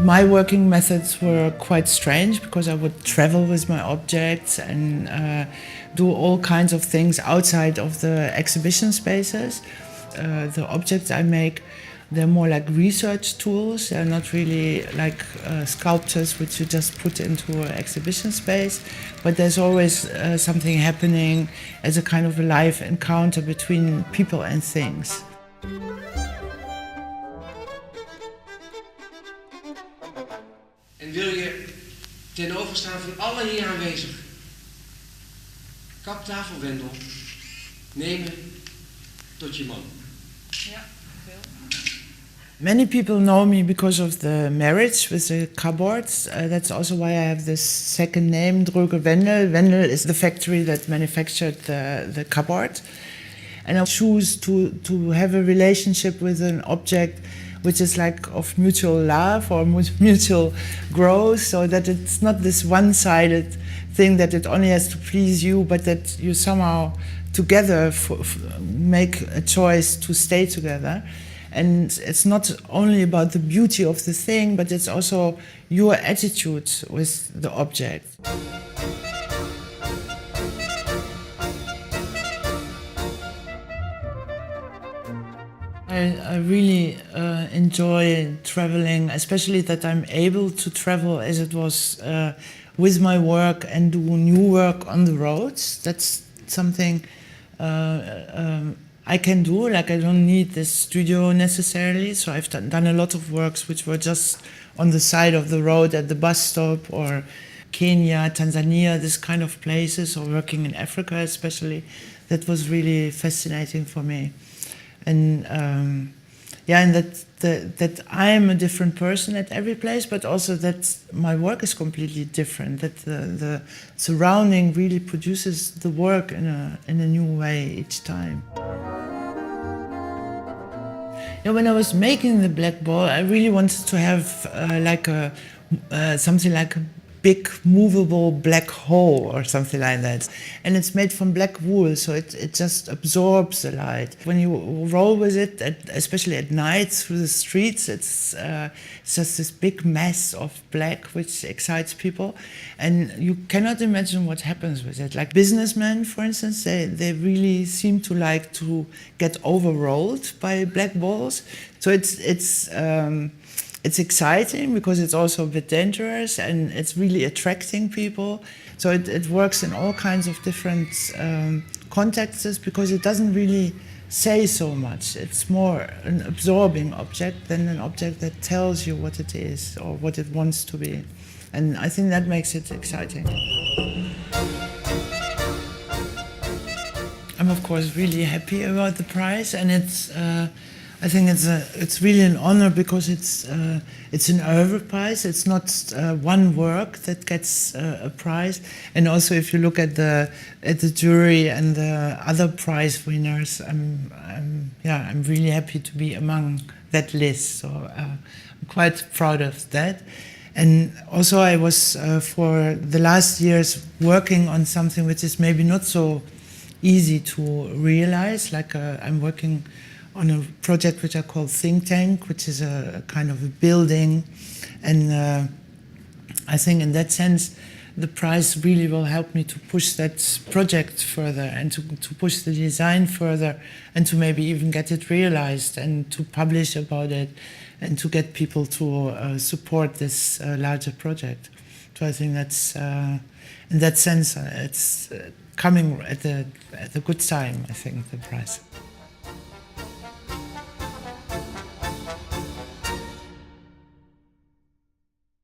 My working methods were quite strange because I would travel with my objects and do all kinds of things outside of the exhibition spaces. The objects I make, they're more like research tools. They're not really like sculptures which you just put into an exhibition space, but there's always something happening as a kind of a live encounter between people and things. En wil je ten overstaan van alle hier aanwezig kaptafel Wendel nemen tot je man? Ja, veel. Many people know me because of the marriage with the cupboards. That's also why I have this second name, Dröge Wendel. Wendel is the factory that manufactured the cupboard. And I choose to have a relationship with an object which is like of mutual love or mutual growth, so that it's not this one-sided thing that it only has to please you, but that you somehow together make a choice to stay together. And it's not only about the beauty of the thing, but it's also your attitude with the object. I really enjoy traveling, especially that I'm able to travel as it was with my work and do new work on the roads. That's something I can do. Like, I don't need this studio necessarily, so I've done a lot of works which were just on the side of the road at the bus stop, or Kenya, Tanzania, this kind of places, or working in Africa especially. That was really fascinating for me. And yeah, and that I am a different person at every place, but also that my work is completely different. That the surrounding really produces the work in a new way each time. You know, when I was making the black ball, I really wanted to have like something like a big movable black hole or something like that. And it's made from black wool, so it just absorbs the light. When you roll with it, especially at night through the streets, it's just this big mass of black which excites people. And you cannot imagine what happens with it. Like businessmen, for instance, they really seem to like to get overrolled by black balls. So it's exciting because it's also a bit dangerous, and it's really attracting people. So it works in all kinds of different contexts because it doesn't really say so much. It's more an absorbing object than an object that tells you what it is or what it wants to be. And I think that makes it exciting. I'm of course really happy about the prize, and I think it's really an honor because it's an oeuvre prize. It's not one work that gets a prize. And also, if you look at the jury and the other prize winners, I'm really happy to be among that list. So I'm quite proud of that. And also, I was for the last years working on something which is maybe not so easy to realize. Like I'm working on a project which I call Think Tank, which is a kind of a building. And I think in that sense, the prize really will help me to push that project further and to push the design further and to maybe even get it realized and to publish about it and to get people to support this larger project. So I think that's, in that sense, it's coming at a good time, I think, the prize.